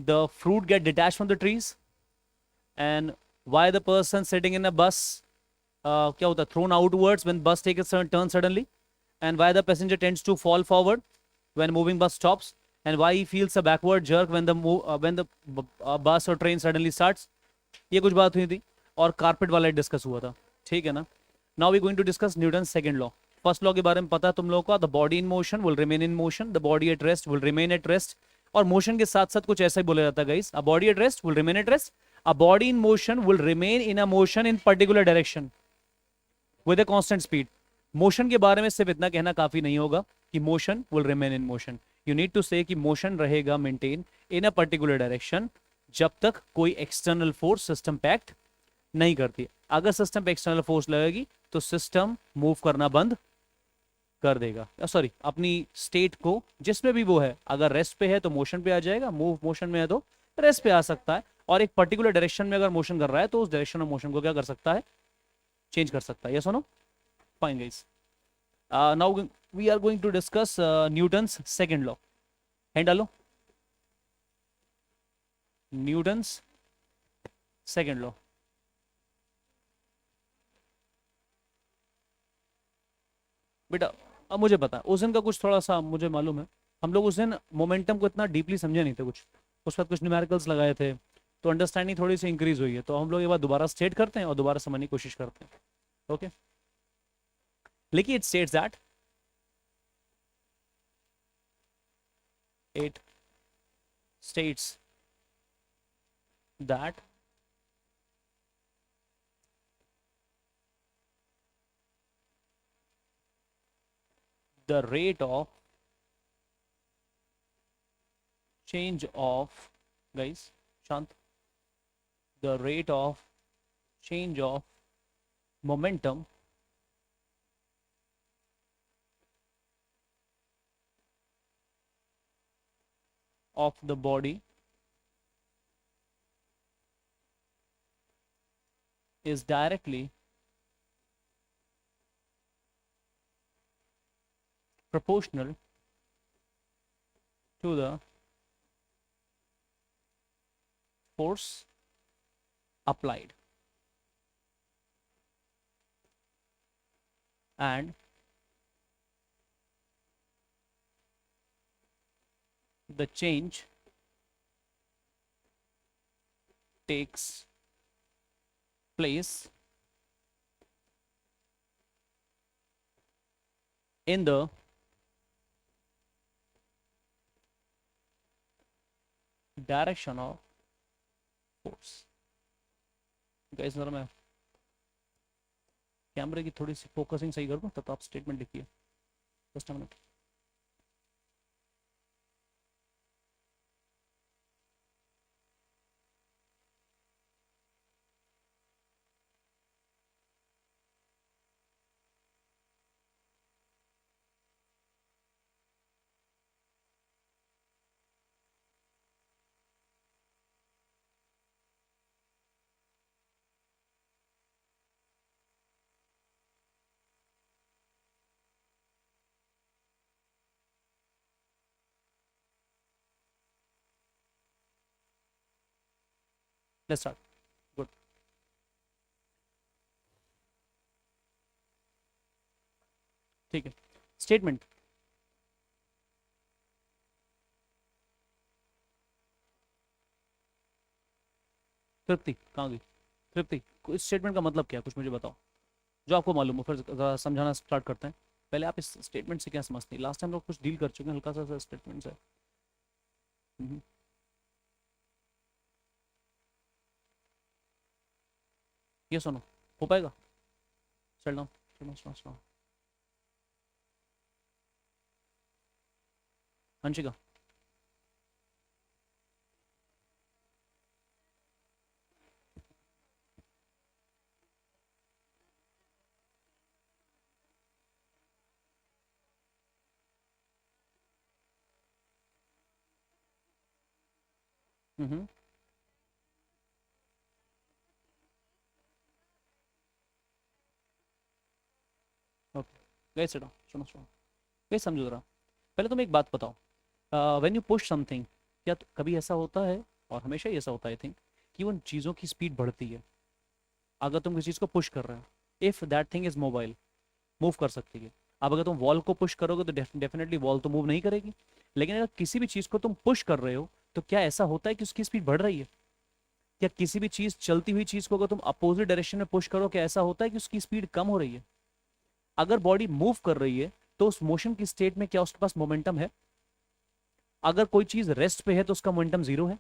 the fruit get detached from the trees, and why the person sitting in a bus क्या होता है thrown outwards when bus takes a turn suddenly, and why the passenger tends to fall forward when moving bus stops, and why he feels a backward jerk when the bus or train suddenly starts. ये कुछ बात हुई थी और carpet वाला discuss हुआ था, ठीक है ना. Now we going to discuss Newton second law. First law के बारे में पता है तुम लोगों को, the body in motion will remain in motion, the body at rest will remain at rest. और मोशन के साथ साथ कुछ ऐसा ही बोला जाता है guys, a body at rest will remain at rest, a body in motion will remain in a motion in particular direction with a constant speed. Motion के बारे में सिर्फ इतना कहना काफी नहीं होगा कि motion will remain in motion. You need to say कि मोशन रहेगा maintain in a particular direction जब तक कोई एक्सटर्नल फोर्स सिस्टम पे एक्ट नहीं करती. अगर सिस्टम पे एक्सटर्नल फोर्स लगेगी तो सिस्टम मूव करना बंद कर देगा, सॉरी अपनी स्टेट को जिसमें भी वो है, अगर रेस्ट पे है तो मोशन पे आ जाएगा, मूव मोशन में है तो रेस्ट पे आ सकता है, और एक पर्टिकुलर डायरेक्शन में अगर मोशन कर रहा है तो उस डायरेक्शन ऑफ मोशन को क्या कर सकता है, चेंज कर सकता है. यस और no? Fine guys. Now we are going to discuss Newton's second law. Hand डालो. Newton's second law. बेटा अब मुझे पता है उस दिन का कुछ थोड़ा सा मुझे मालूम है, हम लोग उस दिन मोमेंटम को इतना डीपली समझे नहीं थे, कुछ उस वक्त कुछ न्यूमेरिकल्स लगाए थे, तो अंडरस्टैंडिंग थोड़ी सी इंक्रीज हुई है. तो हम लोग ये बात दोबारा स्टेट करते हैं और दोबारा समझने की कोशिश करते हैं. ओके. लेकिन it states that, it states that the rate of change of, guys shant, the rate of change of momentum of the body is directly proportional to the force applied, and the change takes place in the direction of force. Guys जरा मैं कैमरे की थोड़ी सी focusing सही कर दूं तब आप स्टेटमेंट लिखिए. Just a minute. Let's start. Good. ठीक है. स्टेटमेंट. तृप्ति कहाँ गई? तृप्ति, इस स्टेटमेंट का मतलब क्या है, कुछ मुझे बताओ जो आपको मालूम हो, फिर ज़रा समझाना स्टार्ट करते हैं. पहले आप इस स्टेटमेंट से क्या समझते हैं? लास्ट टाइम लोग कुछ डील कर चुके हैं हल्का सा स्टेटमेंट से. ये सुनो, हो पाएगा? चल डाउन. अंशिका. हम्म. ओके गाइस सुनो सुनो सुनो. समझो जरा. पहले तुम एक बात बताओ, व्हेन यू पुश समथिंग, क्या कभी ऐसा होता है और हमेशा ही ऐसा होता है आई थिंक कि उन चीज़ों की स्पीड बढ़ती है। अगर तुम किसी चीज़ को पुश कर रहे हो, if that thing is mobile, move कर सकती है। अब अगर तुम वॉल को पुश करोगे तो डेफिनेटली वॉल तो मूव नहीं करेगी। लेकिन अगर किसी भी चीज़ को तुम पुश कर रहे हो तो क्या ऐसा होता है कि उसकी स्पीड बढ़ रही है? क्या किसी भी चीज़, चलती हुई चीज़ को अगर तुम अपोजिट डायरेक्शन में पुश करो, क्या ऐसा होता है कि उसकी स्पीड कम हो रही है? अगर बॉडी मूव कर रही है तो उस मोशन की स्टेट में क्या उसके पास मोमेंटम है? अगर कोई चीज रेस्ट पे है तो उसका मोमेंटम जीरो है।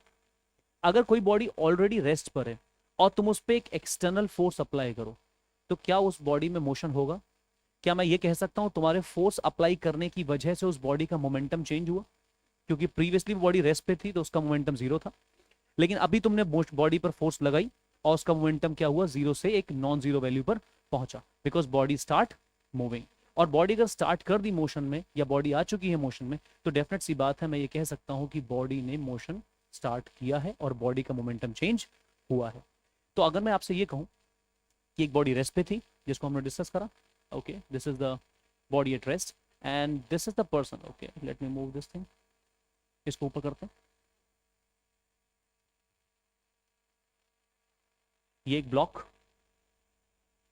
अगर कोई बॉडी ऑलरेडी रेस्ट पर है और तुम उस पर एक एक्सटर्नल फोर्स अप्लाई करो तो क्या उस बॉडी में मोशन होगा? क्या मैं ये कह सकता हूं तुम्हारे फोर्स अप्लाई करने की वजह से उस बॉडी का मोमेंटम चेंज हुआ? क्योंकि प्रीवियसली बॉडी रेस्ट पे थी तो उसका मोमेंटम जीरो था, लेकिन अभी तुमने बॉडी पर फोर्स लगाई और उसका मोमेंटम क्या हुआ? जीरो से एक नॉन जीरो वैल्यू पर पहुंचा, बिकॉज बॉडी स्टार्ट मूविंग। और बॉडी अगर स्टार्ट कर दी मोशन में या बॉडी आ चुकी है मोशन में तो डेफिनेट सी बात है, मैं ये कह सकता हूं कि बॉडी ने मोशन स्टार्ट किया है और बॉडी का मोमेंटम चेंज हुआ है। तो अगर मैं आपसे ये कहूं कि एक बॉडी रेस्ट पे थी जिसको हमने डिस्कस करा, okay, this is the body at rest and this is the person, okay, let me move this thing, इसको ऊपर करते हैं। ये एक ब्लॉक,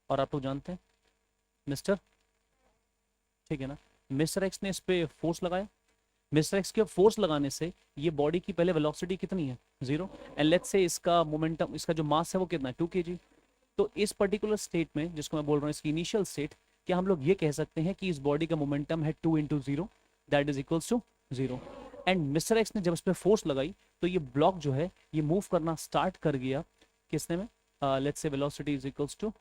और आप लोग जानते हैं मिस्टर, ठीक है ना, मिस्टर एक्स ने इस पे फोर्स लगाया। मिस्टर एक्स के फोर्स लगाने से ये बॉडी की पहले वेलोसिटी कितनी है? जीरो। एंड लेट्स से इसका मोमेंटम, इसका जो मास है वो कितना है? 2 kg। तो इस पर्टिकुलर स्टेट में जिसको मैं बोल रहा हूँ इसकी इनिशियल स्टेट, क्या हम लोग ये कह सकते हैं कि इस बॉडी का मोमेंटम है 2 × 0, that is equals to 0। And mister X ने जब इस पर फोर्स लगाई तो ये ब्लॉक जो है ये मूव करना स्टार्ट कर गया किसने में? Let's say velocity is equals to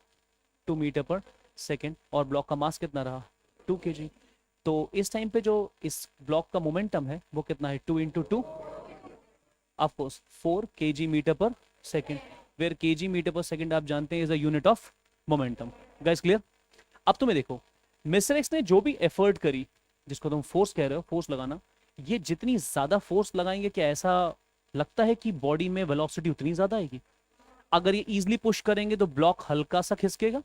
2 metre per second, और ब्लॉक का मास कितना रहा? 2 kg। तो इस टाइम पे जो इस ब्लॉक का मोमेंटम है वो कितना है? 2 × 2, of course 4 kg metre per second, where kg metre per second आप जानते हैं is a unit of momentum. Guys clear? अब तुम्हें देखो, मिस्टर एक्स ने जो भी एफर्ट करी, जिसको तुम फोर्स कह रहे हो, फोर्स लगाना, ये जितनी ज्यादा फोर्स लगाएंगे क्या ऐसा लगता है कि बॉडी में वेलोसिटी उतनी ज्यादा आएगी? अगर ये इजिली पुश करेंगे तो ब्लॉक हल्का सा खिसकेगा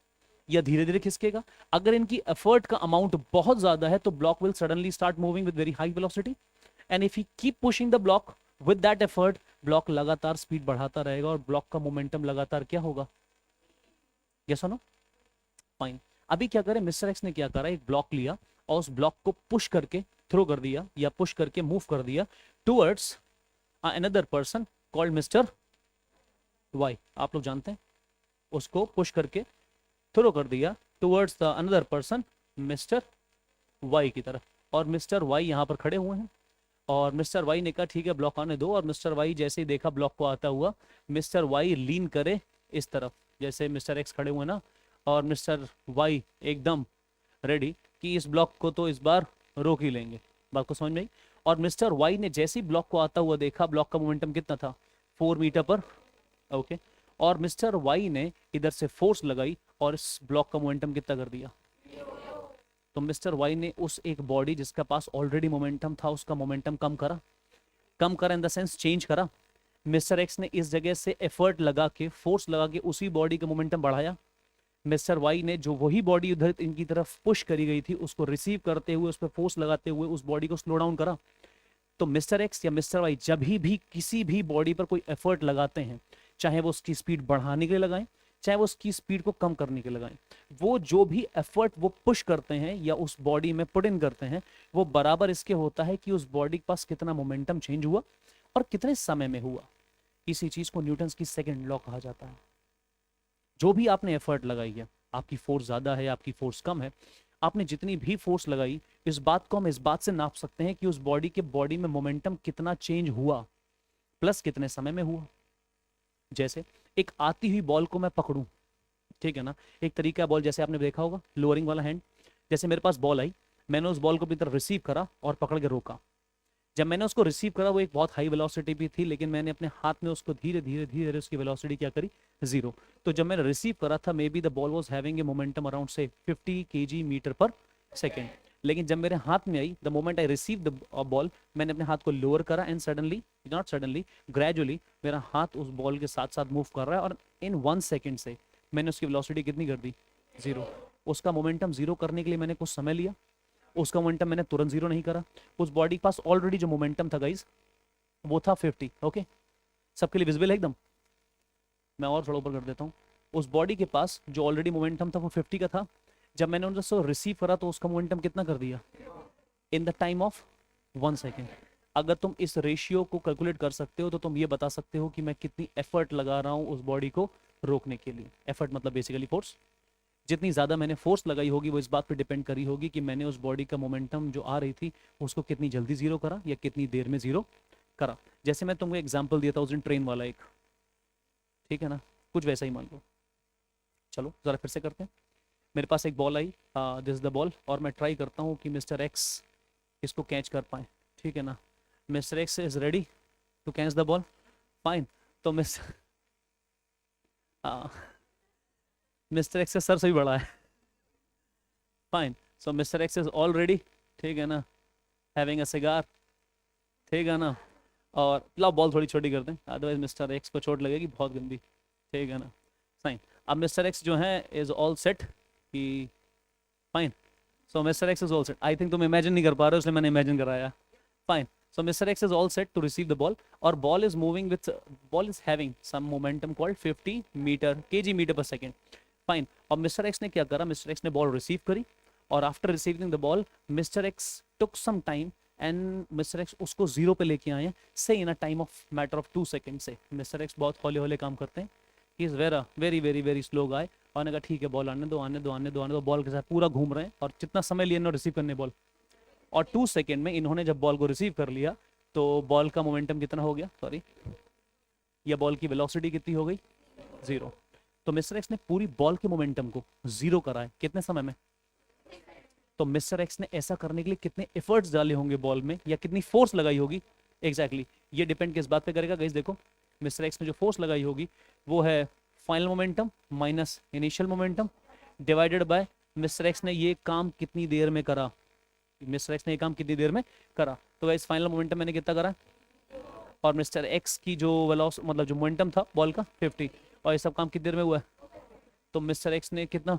या धीरे धीरे खिसकेगा? अगर इनकी एफर्ट का अमाउंट बहुत ज्यादा है तो block will suddenly start moving with very high velocity, and if you keep pushing the block with that effort, block लगातार स्पीड बढ़ाता रहेगा और ब्लॉक का मोमेंटम लगातार क्या होगा? यस और नो? फाइन। अभी क्या करें, मिस्टर एक्स ने क्या करा, एक ब्लॉक लिया और उस ब्लॉक को पुश करके थ्रो कर दिया या पुश करके मूव कर दिया towards another person called mister Y. आप लोग जानते हैं, उसको पुश करके थ्रो कर दिया towards the another person mister Y की तरफ, और मिस्टर वाई यहाँ पर खड़े हुए हैं और मिस्टर वाई ने कहा ठीक है ब्लॉक आने दो, और मिस्टर वाई जैसे ही देखा ब्लॉक को आता हुआ, मिस्टर वाई लीन करे इस तरफ, जैसे मिस्टर एक्स खड़े हुए ना, और मिस्टर वाई एकदम रेडी कि इस ब्लॉक को तो इस बार रोक ही लेंगे। बात को समझ में आई? और मिस्टर वाई ने जैसे ही ब्लॉक को आता हुआ देखा, ब्लॉक का मोमेंटम कितना था? 4 मीटर पर, ओके, और मिस्टर वाई ने इधर से फोर्स लगाई और इस ब्लॉक का मोमेंटम कितना कर दिया? तो मिस्टर वाई ने उस एक बॉडी जिसका पास ऑलरेडी मोमेंटम था उसका मोमेंटम कम करा इन द सेंस चेंज करा। मिस्टर एक्स ने इस जगह से एफर्ट लगा के, फोर्स लगा के उसी बॉडी का मोमेंटम बढ़ाया। मिस्टर वाई ने जो वही बॉडी उधर इनकी तरफ पुश करी गई थी उसको रिसीव करते हुए, उस पर फोर्स लगाते हुए उस बॉडी को स्लो डाउन करा। तो मिस्टर एक्स या मिस्टर वाई जब भी किसी भी बॉडी पर कोई एफर्ट लगाते हैं, चाहे वो उसकी स्पीड बढ़ाने के लिए लगाएं चाहे वो उसकी स्पीड को कम करने के लिए लगाएं, वो जो भी एफर्ट वो पुश करते हैं या उस बॉडी में पुट इन करते हैं वो बराबर इसके होता है कि उस बॉडी के पास कितना मोमेंटम चेंज हुआ और कितने समय में हुआ। इसी चीज को न्यूटन्स की सेकंड लॉ कहा जाता है। जो भी आपने एफर्ट लगाई है, आपकी फोर्स ज्यादा है आपकी फोर्स कम है, आपने जितनी भी फोर्स लगाई, इस बात को हम इस बात से नाप सकते हैं कि उस बॉडी में मोमेंटम कितना चेंज हुआ प्लस कितने समय में हुआ। जैसे एक आती हुई बॉल को मैं पकड़ूं, ठीक है ना, एक तरीका बॉल जैसे आपने देखा होगा लोअरिंग वाला हैंड, जैसे मेरे पास बॉल आई, मैंने उस बॉल को अपनी तरफ रिसीव करा और पकड़ के रोका। जब मैंने उसको रिसीव करा वो एक बहुत हाई वेलोसिटी भी थी, लेकिन मैंने अपने हाथ में उसको धीरे धीरे उसकी वेलोसिटी क्या करी? 0। तो जब मैंने रिसीव करा था may be the ball was having a momentum around से 50 kg मीटर पर सेकेंड, लेकिन जब मेरे हाथ में आई, the moment I receive the ball, मैंने अपने हाथ को लोअर करा and suddenly, not suddenly, gradually मेरा हाथ उस बॉल के साथ साथ मूव कर रहा है और इन 1 सेकेंड से मैंने उसकी वेलोसिटी कितनी कर दी? 0। उसका मोमेंटम 0 करने के लिए मैंने कुछ समय लिया, उसका मोमेंटम मैंने तुरंत 0 नहीं करा। उस बॉडी के पास ऑलरेडी जो मोमेंटम था गाइज वो था 50, ओके। सबके लिए विजिबल है एकदम? मैं और थोड़ा ऊपर कर देता हूँ। उस बॉडी के पास जो ऑलरेडी मोमेंटम था वो 50 का था, जब मैंने उनसे रिसीव करा तो उसका मोमेंटम कितना कर दिया? In the time of 1 second. अगर तुम इस रेशियो को कैलकुलेट कर सकते हो तो तुम ये बता सकते हो कि मैं कितनी एफर्ट लगा रहा हूँ उस बॉडी को रोकने के लिए। एफर्ट मतलब बेसिकली फोर्स। जितनी ज़्यादा मैंने फोर्स लगाई होगी वो इस बात पे डिपेंड करी होगी कि मैंने उस बॉडी का मोमेंटम जो आ रही थी उसको कितनी जल्दी ज़ीरो करा या कितनी देर में ज़ीरो करा। जैसे मैं तुमको एग्जाम्पल दिया था उस दिन ट्रेन वाला एक, ठीक है ना, कुछ वैसा ही मान लो। चलो ज़रा फिर से करते हैं। मेरे पास एक ball I, this the ball, और मैं ट्राई करता हूँ कि मिस्टर एक्स इसको कैच कर पाए, ठीक है ना। Mister X is ready to catch the ball, fine. तो मिस्टर एक्स का सर से भी बड़ा है, fine. So mister X is already, ठीक है ना, हैविंग अ सिगार, ठीक है ना। और ला बॉल थोड़ी छोटी कर दें, अदरवाइज मिस्टर एक्स को चोट लगेगी बहुत गंदी, ठीक है ना, फाइन। अब मिस्टर एक्स जो है इज ऑल सेट कि fine. So mister X is all set. I think तुम इमेजिन नहीं कर पा रहे हो इसलिए मैंने इमेजिन कराया, fine. So Mr. X is all set to receive the ball, और ball is moving with, ball is having some momentum called 50 kg per second, fine। और Mr. X ने क्या करा? Mr. X ने बॉल रिसीव करी, और after receiving the ball Mr. X took some time and Mr. X उसको zero पे लेके आए, say in a time of matter of 2 second से। Mr. X बहुत हौले हौले काम करते हैं, he is very very very slow guy, और ने कहा ठीक है बॉल आने दो आने दो आने दो आने दो। बॉल के साथ पूरा घूम रहे हैं, और कितना समय लिए रिसीव करने बॉल, और 2 सेकेंड में इन्होंने जब बॉल को रिसीव कर लिया तो बॉल का मोमेंटम कितना हो गया, सॉरी, या बॉल की वेलोसिटी कितनी हो गई? 0। तो मिस्टर एक्स ने पूरी बॉल के मोमेंटम को 0 करा है कितने समय में? तो मिस्टर एक्स ने ऐसा करने के लिए कितने एफर्ट्स डाले होंगे बॉल में, या कितनी फोर्स लगाई होगी? एग्जैक्टली ये डिपेंड किस बात पे करेगा गाइस? देखो मिस्टर एक्स ने जो फोर्स लगाई होगी वो है final momentum minus initial momentum divided by mister X ने ये काम कितनी देर में करा। मिस्टर एक्स ने ये काम कितनी देर में करा, तो गाइस फाइनल मोमेंटम मैंने कितना करा, और मिस्टर एक्स की जो वेलोस मतलब जो मोमेंटम था बॉल का 50, और ये सब काम कितनी देर में हुआ है? तो मिस्टर एक्स ने कितना,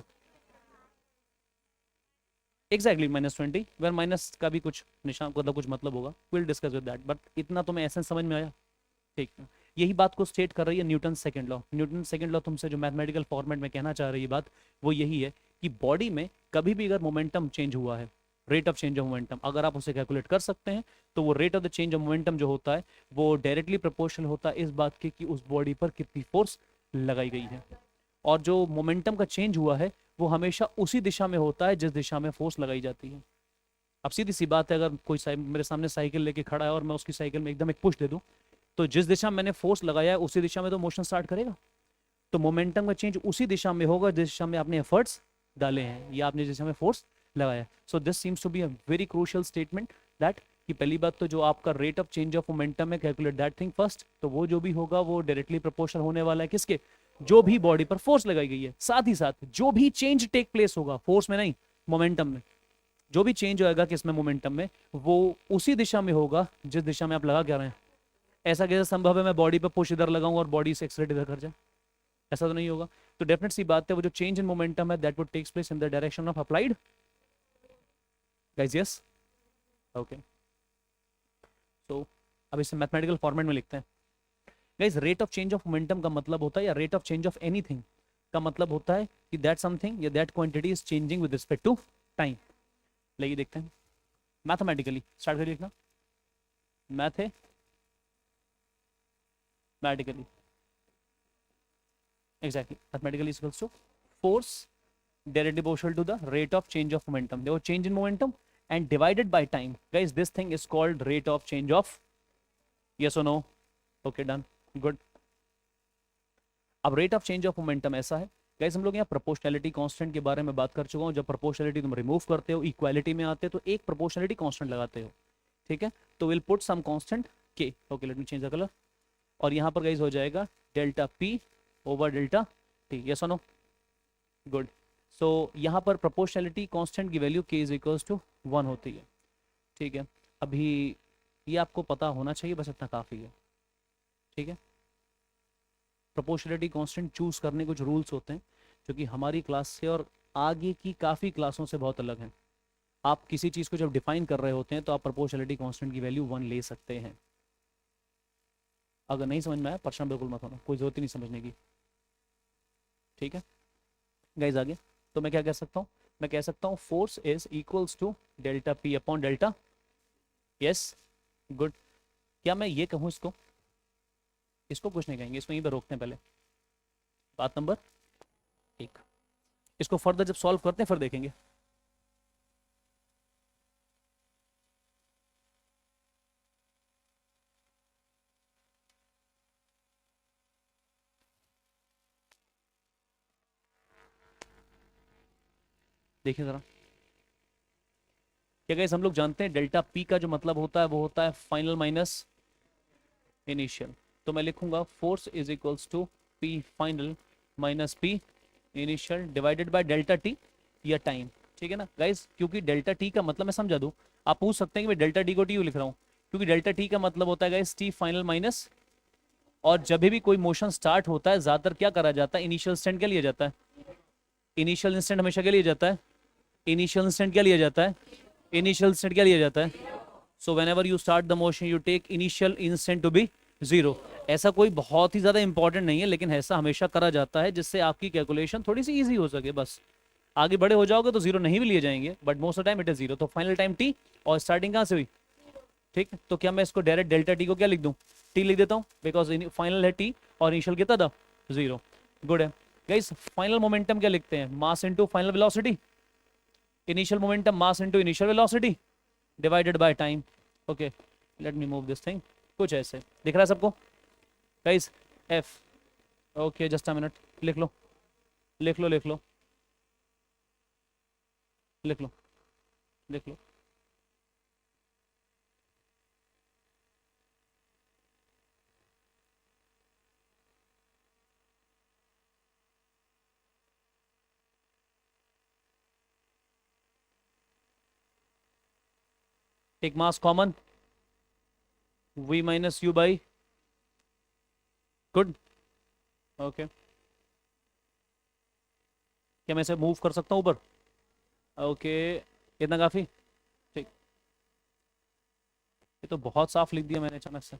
एग्जैक्टली -20, वेर माइनस का भी कुछ निशान मतलब कुछ मतलब होगा, will discuss with that, but इतना तो मैं एसेंस समझ में आया, ठीक है। यही बात को स्टेट कर रही है Newton second law. Newton second law तुमसे जो मैथमेटिकल फॉर्मेट में कहना चाह रही है बात वो यही है कि बॉडी में कभी भी अगर मोमेंटम चेंज हुआ है, rate of change of momentum अगर आप उसे कैलकुलेट कर सकते हैं, तो वो rate of the change of momentum जो होता है वो डायरेक्टली प्रोपोर्शनल होता है इस बात के कि उस बॉडी पर कितनी फोर्स लगाई गई है। और जो मोमेंटम का चेंज हुआ है वो हमेशा उसी दिशा में होता है जिस दिशा में फोर्स लगाई जाती है। अब सीधी सी बात है, अगर कोई मेरे सामने साइकिल लेके खड़ा है और मैं उसकी साइकिल में एकदम एक पुश दे दूं, तो जिस दिशा में मैंने फोर्स लगाया है उसी दिशा में तो मोशन स्टार्ट करेगा। तो मोमेंटम का चेंज उसी दिशा में होगा जिस दिशा में आपने एफर्ट्स डाले हैं या आपने जिस दिशा में फोर्स लगाया। So this seems to be a very crucial statement that कि पहली बात तो जो आपका rate of change of momentum है, कैलकुलेट दैट थिंग फर्स्ट। तो वो जो भी होगा वो डायरेक्टली प्रोपोर्शनल होने वाला है किसके? जो भी बॉडी पर फोर्स लगाई गई है। साथ ही साथ जो भी चेंज टेक प्लेस होगा, फोर्स में नहीं मोमेंटम में, जो भी चेंज होएगा किसमें, मोमेंटम में, वो उसी दिशा में होगा जिस दिशा में आप लगा क्या रहे हैं। ऐसा कैसे संभव है मैं बॉडी पर पुश इधर लगाऊं और बॉडी से एक्सलेट इधर कर जाए? ऐसा तो नहीं होगा। तो डेफिनेट सी बात है वो जो चेंज इन मोमेंटम है that would takes place in the direction of applied guys, yes, okay. तो अब इसे मैथमेटिकल फॉर्मेट में लिखते हैं guys. Rate of change of momentum का मतलब होता है, या rate of change of anything का मतलब होता है कि दैट समथिंग या that quantity is changing with respect to time. लेकिन देखते हैं मैथमेटिकली, स्टार्ट करिए लिखना mathematically, exactly, mathematically is equals to force directly proportional to the rate of change of momentum. There was change in momentum and divided by time. Guys, this thing is called rate of change of, yes or no? Okay, done, good. अब rate of change of momentum ऐसा है guys, हम लोग यहाँ proportionality constant के बारे में बात कर चुका हूँ। जब प्रोपोर्शनैलिटी तुम रिमूव करते हो, इक्वालिटी में आते हो तो एक प्रोपोर्शनैलिटी कांस्टेंट लगाते हो, ठीक है। तो विल पुट सम कांस्टेंट के, okay, let me change the colour, और यहाँ पर गाइस हो जाएगा delta P over delta T, yes और नो? गुड। सो यहाँ पर प्रोपोर्शनैलिटी कांस्टेंट की वैल्यू के इज इक्वल्स टू 1 होती है, ठीक है। अभी ये आपको पता होना चाहिए, बस इतना काफ़ी है, ठीक है। प्रोपोर्शनैलिटी कांस्टेंट चूज करने कुछ रूल्स होते हैं जो कि हमारी क्लास से और आगे की काफ़ी क्लासों से बहुत अलग हैं। आप किसी चीज़ को जब डिफाइन कर रहे होते हैं तो आप प्रोपोर्शनैलिटी कांस्टेंट की वैल्यू 1 ले सकते हैं। अगर नहीं समझ में आया परेशान बिल्कुल मत होना, कोई ज़रूरत ही नहीं समझने की, ठीक है गाइज। आगे तो मैं क्या कह सकता हूँ, मैं कह सकता हूँ force is equals to delta P upon delta, yes good. क्या मैं ये कहूँ इसको, इसको कुछ नहीं कहेंगे, इसको यहीं पर रोकते हैं पहले, बात नंबर एक। इसको फर्दर जब सॉल्व करते हैं फिर देखेंगे। देखिए जरा, क्या गाइस हम लोग जानते हैं डेल्टा पी का जो मतलब होता है वो होता है फाइनल माइनस इनिशियल। तो मैं लिखूंगा force is equals to P final minus P initial divided by delta T या टाइम, ठीक है ना गाइस। क्योंकि डेल्टा टी का मतलब मैं समझा दूं, आप पूछ सकते हैं कि मैं डेल्टा टी को टी लिख रहा हूँ, क्योंकि डेल्टा टी का मतलब होता है गाइस टी फाइनल माइनस, और जब भी कोई मोशन स्टार्ट होता है ज्यादातर क्या करा जाता है, इनिशियल इंस्टेंट क्या लिया जाता है, इनिशियल इंस्टेंट हमेशा क्या लिया जाता है, इनिशियल इंस्टेंट क्या लिया जाता है, इनिशियल इंस्टेंट क्या लिया जाता है। So whenever you start the motion you take initial instant to be zero. ऐसा कोई बहुत ही ज्यादा इंपॉर्टेंट नहीं है, लेकिन ऐसा हमेशा करा जाता है जिससे आपकी कैलकुलेशन थोड़ी सी इजी हो सके बस। आगे बड़े हो जाओगे तो जीरो नहीं भी लिए जाएंगे, but most of time it is zero. तो फाइनल टाइम टी और स्टार्टिंग कहाँ से हुई, ठीक। तो क्या मैं इसको डायरेक्ट डेल्टा टी को क्या लिख दूं, टी लिख देता हूँ, बिकॉज फाइनल है टी और इनिशियल कितना था, जीरो। गुड है गाइस। फाइनल मोमेंटम क्या लिखते हैं, mass into final velocity, initial momentum mass into initial velocity divided by time. Okay let me move this thing, कुछ ऐसे दिख रहा है सबको guys, F. Okay just a minute, लिख लो लिख लो लिख लो लिख लो लिख लो। Take mass common, v minus u by, good okay. क्या मैं इसे मूव कर सकता हूँ ऊपर, ओके इतना काफ़ी, ठीक। ये तो बहुत साफ लिख दिया मैंने अचानक से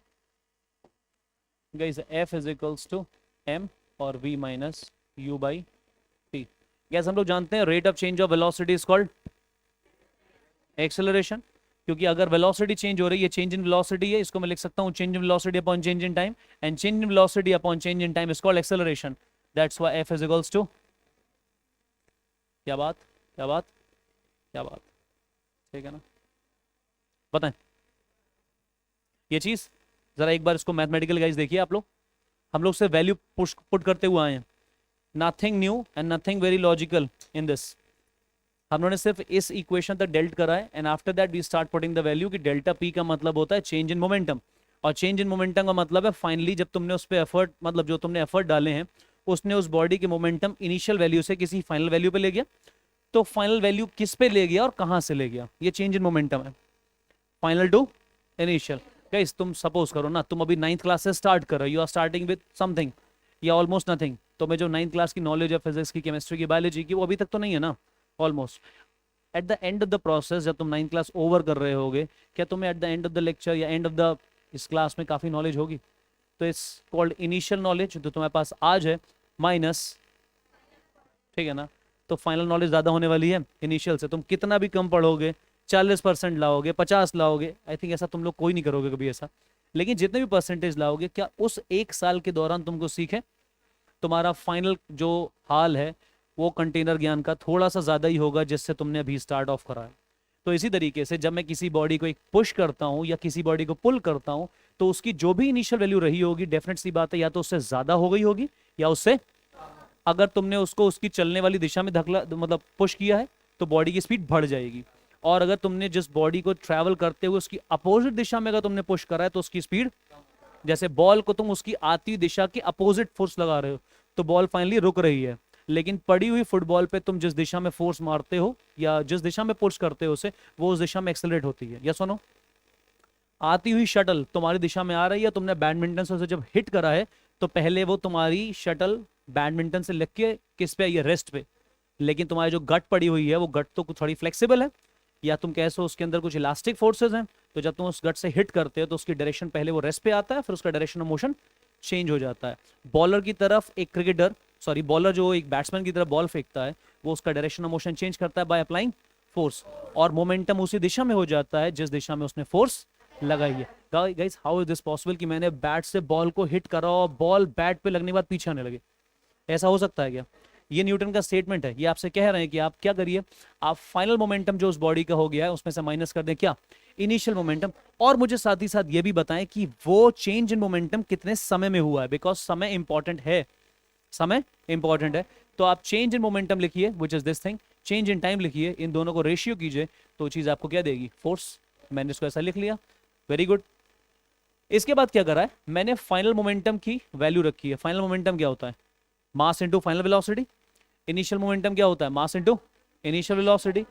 guys. f is equals to m और v minus u by t। Guys हम लोग जानते हैं rate of change of velocity is called acceleration, क्योंकि अगर वेलोसिटी चेंज हो रही है, चेंज इन वेलोसिटी है, इसको मैं लिख सकता हूँ change in velocity upon change in time, and change in velocity upon change in time is called acceleration. That's why f is equals to, क्या बात क्या बात क्या बात, ठीक है ना। बताएं ये चीज जरा एक बार, इसको मैथमेटिकल गाइस देखिए आप लोग, हम लोग से वैल्यू पुट करते हुए आए हैं, nothing new and nothing very logical in this. हम लोगों ने सिर्फ इस इक्वेशन तक डेल्ट करा है, and after that we start putting the value कि डेल्टा पी का मतलब होता है चेंज इन मोमेंटम, और चेंज इन मोमेंटम का मतलब है फाइनली जब तुमने उस पर एफर्ट, मतलब जो तुमने एफर्ट डाले हैं उसने उस बॉडी के मोमेंटम इनिशियल वैल्यू से किसी फाइनल वैल्यू पे ले गया। तो फाइनल वैल्यू किस पे ले गया और कहां से ले गया, ये चेंज इन मोमेंटम है, फाइनल टू इनिशियल। गाइस तुम सपोज करो ना, तुम अभी 9th क्लास से स्टार्ट कर रहे हो, you are starting with something या ऑलमोस्ट नथिंग। तो मैं जो 9th क्लास की नॉलेज है फिजिक्स की, केमिस्ट्री की, बायोलॉजी की, वो अभी तक तो नहीं है ना almost. At the end of the process जब तुम 9th क्लास ओवर कर रहे होगे, क्या तुम्हें at the end of the lecture या एंड ऑफ द इस क्लास में काफ़ी नॉलेज होगी। तो इट्स कॉल्ड इनिशियल नॉलेज जो तुम्हारे पास आज है, माइनस, ठीक है ना। तो फाइनल नॉलेज ज़्यादा होने वाली है इनिशियल से। तुम कितना भी कम पढ़ोगे, 40% लाओगे, 50 लाओगे, आई थिंक ऐसा तुम लोग कोई नहीं करोगे कभी ऐसा, लेकिन जितने भी परसेंटेज लाओगे, क्या उस एक साल के दौरान तुमको सीखे, तुम्हारा फाइनल जो हाल है वो कंटेनर ज्ञान का थोड़ा सा ज़्यादा ही होगा जिससे तुमने अभी स्टार्ट ऑफ करा है। तो इसी तरीके से जब मैं किसी बॉडी को एक पुश करता हूँ या किसी बॉडी को पुल करता हूँ, तो उसकी जो भी इनिशियल वैल्यू रही होगी, डेफिनेट सी बात है या तो उससे ज़्यादा हो गई होगी या उससे, अगर तुमने उसको उसकी चलने वाली दिशा में धकला, मतलब पुश किया है, तो बॉडी की स्पीड बढ़ जाएगी। और अगर तुमने जिस बॉडी को ट्रैवल करते हुए उसकी अपोजिट दिशा में अगर तुमने पुश करा है, तो उसकी स्पीड, जैसे बॉल को तुम उसकी आती दिशा की अपोजिट फोर्स लगा रहे हो, तो बॉल फाइनली रुक रही है। लेकिन पड़ी हुई फुटबॉल पे तुम जिस दिशा में फोर्स मारते हो या जिस दिशा में पुश करते हो उसे, वो उस दिशा में एक्सेलरेट होती है। यस और नो। आती हुई शटल तुम्हारी दिशा में आ रही है, तुमने बैडमिंटन से उसे जब हिट करा है, तो पहले वो तुम्हारी शटल बैडमिंटन से लग के किस पे आई है, रेस्ट पे। लेकिन तुम्हारी जो गट पड़ी हुई है, वो गट तो थोड़ी फ्लेक्सिबल है, या तुम कह सो उसके अंदर कुछ इलास्टिक फोर्सेस हैं, तो जब तुम उस गट से हिट करते हो तो उसकी डायरेक्शन पहले वो रेस्ट पे आता है, फिर उसका डायरेक्शन ऑफ मोशन चेंज हो जाता है। बॉलर की तरफ एक क्रिकेटर, सॉरी बॉलर जो एक बैट्समैन की तरफ बॉल फेंकता है, वो उसका डायरेक्शन ऑफ मोशन चेंज करता है बाय अप्लाइंग फोर्स, और मोमेंटम उसी दिशा में हो जाता है जिस दिशा में उसने फोर्स लगाई है। Guys how is this possible कि मैंने बैट से बॉल को हिट करा और बॉल बैट पे लगने के बाद पीछे आने लगे? ऐसा हो सकता है क्या? ये न्यूटन का स्टेटमेंट है, ये आपसे कह रहे हैं कि आप क्या करिए, आप फाइनल मोमेंटम जो उस बॉडी का हो गया है उसमें से माइनस कर दें क्या, इनिशियल मोमेंटम, और मुझे साथ ही साथ ये भी बताएं कि वो चेंज इन मोमेंटम कितने समय में हुआ है, बिकॉज समय इंपॉर्टेंट है, समय इंपॉर्टेंट है। तो आप चेंज इन मोमेंटम लिखिए which is this thing, change in time लिखिए, इन दोनों को रेशियो कीजिए, तो चीज आपको क्या देगी, फोर्स। मैंने इसको ऐसा लिख लिया, वेरी गुड। इसके बाद क्या करा है, मैंने फाइनल मोमेंटम की वैल्यू रखी है। फाइनल मोमेंटम क्या होता है, मास into final velocity. Initial momentum क्या होता है, मास इनटू इनिशियल वेलोसिटी।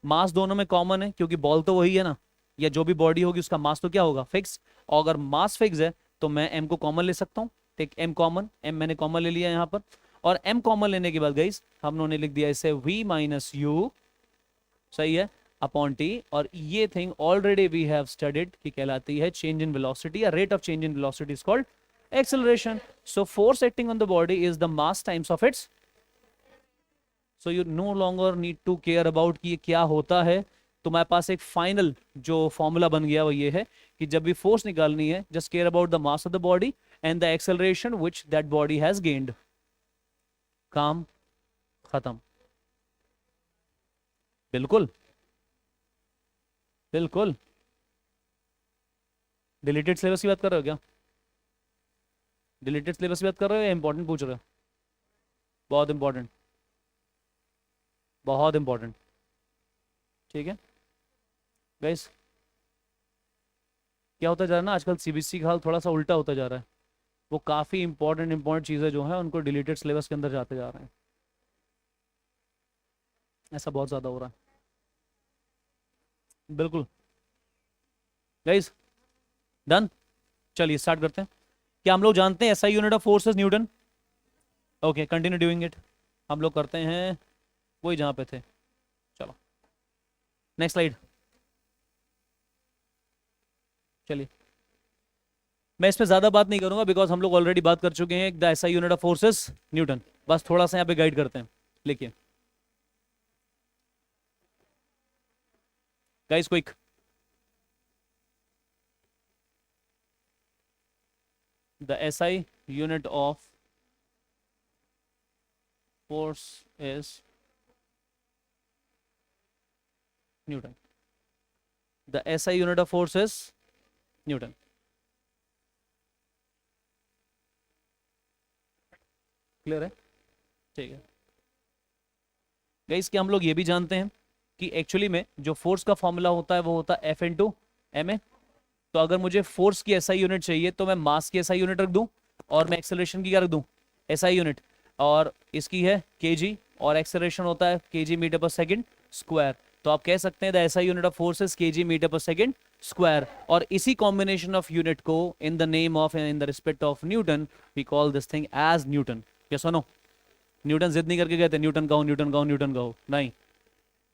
मास दोनों में कॉमन है क्योंकि बॉल तो वही है ना, या जो भी बॉडी होगी उसका मास तो क्या होगा, फिक्स। और अगर मास फिक्स है तो मैं m को कॉमन ले सकता हूँ, टेक m कॉमन, m मैंने कॉमन ले लिया यहाँ पर, और m कॉमन लेने के बाद गाइस हम लोगों ने लिख दिया इसे v माइनस यू, सही है, अपॉन टी। और ये thing already we have studied कि कहलाती है चेंज इन वेलोसिटी, या rate of change in velocity is called acceleration. So force acting on the body is the mass times of its, so you no longer need to care about कि ये क्या होता है। तुम्हारे पास एक final जो formula बन गया वो ये है कि जब भी फोर्स निकालनी है, just care about the mass of the body and the acceleration which that body has gained. काम खत्म। बिल्कुल बिल्कुल। डिलीटेड सिलेबस की बात कर रहे हो क्या, डिलीटेड सिलेबस की बात कर रहे हो या इंपॉर्टेंट पूछ रहे हो? बहुत इंपॉर्टेंट, बहुत इंपॉर्टेंट, ठीक है गाइस। क्या होता जा रहा है ना आजकल, सीबीएसई का हाल थोड़ा सा उल्टा होता जा रहा है, वो काफ़ी इंपॉर्टेंट चीज़ें जो हैं उनको डिलीटेड सिलेबस के अंदर जाते जा रहे हैं, ऐसा बहुत ज़्यादा हो रहा है। बिल्कुल गाइस, डन। चलिए स्टार्ट करते हैं। क्या हम लोग जानते हैं SI unit of force is Newton? Okay, continue doing it. हम लोग करते हैं वही जहाँ पे थे। चलो नेक्स्ट स्लाइड। चलिए मैं इस पे ज़्यादा बात नहीं करूंगा बिकॉज हम लोग ऑलरेडी बात कर चुके हैं the SI unit of forces Newton. बस थोड़ा सा यहाँ पे गाइड करते हैं, लिखिए guys quick. The SI unit of force is Newton. The SI unit of force is Newton. Clear है? ठीक है गाइस, क्या हम लोग ये भी जानते हैं कि एक्चुअली में जो फोर्स का फॉर्मूला होता है वो होता है एफ इंटू एम ए। तो अगर मुझे फोर्स की एसआई यूनिट चाहिए तो मैं मास की एसआई यूनिट रख दूं, और मैं एक्सेलरेशन की क्या रख दूं, एसआई यूनिट, और इसकी है केजी, और एक्सेलरेशन होता है KG metre per second square. तो आप कह सकते हैं the SI unit of force is KG metre per second square. और इसी कॉम्बिनेशन ऑफ यूनिट को in the name of in the respect of Newton we call this thing as Newton. क्या सुनो, न्यूटन जिद नहीं करके कहते न्यूटन कहो न्यूटन कहो न्यूटन कहो, नहीं।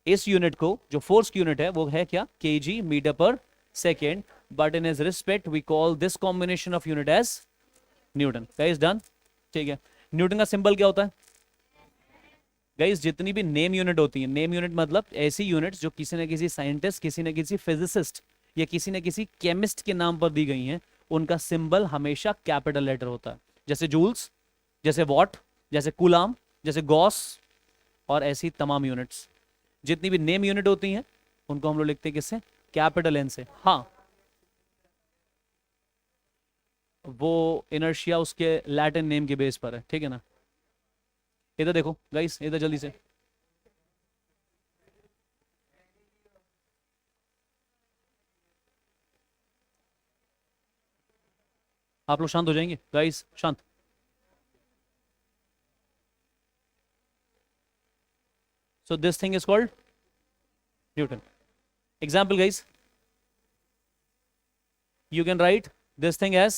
इस यूनिट को जो फोर्स की यूनिट है वो है क्या, kg metre per second, but in is respect we call this combination of unit as newton. Guys done, ठीक है। न्यूटन का सिंबल क्या होता है गाइस? जितनी भी नेम यूनिट होती है, नेम यूनिट मतलब ऐसी यूनिट्स जो किसी न किसी साइंटिस्ट, किसी न किसी फिजिसिस्ट या किसी न किसी केमिस्ट के नाम पर दी गई हैं, उनका सिंबल हमेशा कैपिटल लेटर होता है। जैसे जूल्स, जैसे वॉट, जैसे कूलाम, जैसे गॉस, और ऐसी तमाम यूनिट्स जितनी भी नेम यूनिट होती हैं उनको हम लोग लिखते हैं किससे, कैपिटल एन से। हाँ, वो इनर्शिया उसके लैटिन नेम के बेस पर है, ठीक है ना। इधर देखो गाइस, इधर जल्दी से। आप लोग शांत हो जाएंगे गाइस, शांत। So this thing is called newton. Example guys, you can write this thing as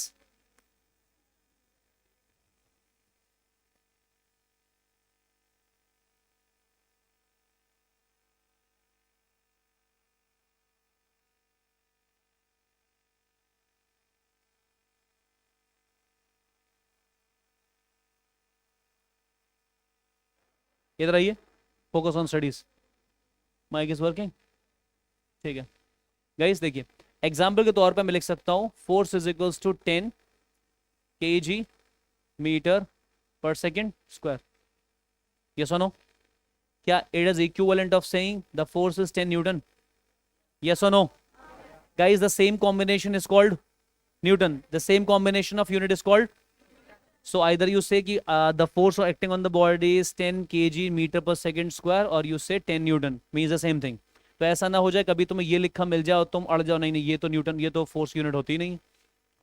इधर आइए, focus on studies, mic is working, ठीक है। गाइस देखिए, एग्जाम्पल के तौर पे मैं लिख सकता हूँ force is equals to 10 kg metre per second square, yes और नो? क्या it is equivalent of saying the force is 10 newton, yes और no? Guys the same combination is called newton, the same combination of unit is called, so either you say कि the force acting on the body is 10 kg meter per second square or you say 10 Newton, means the same thing। तो ऐसा ना हो जाए कभी तुम्हें ये लिखा मिल जाए और तुम अड़ जाओ, नहीं नहीं ये तो न्यूटन, ये तो फोर्स यूनिट होती नहीं,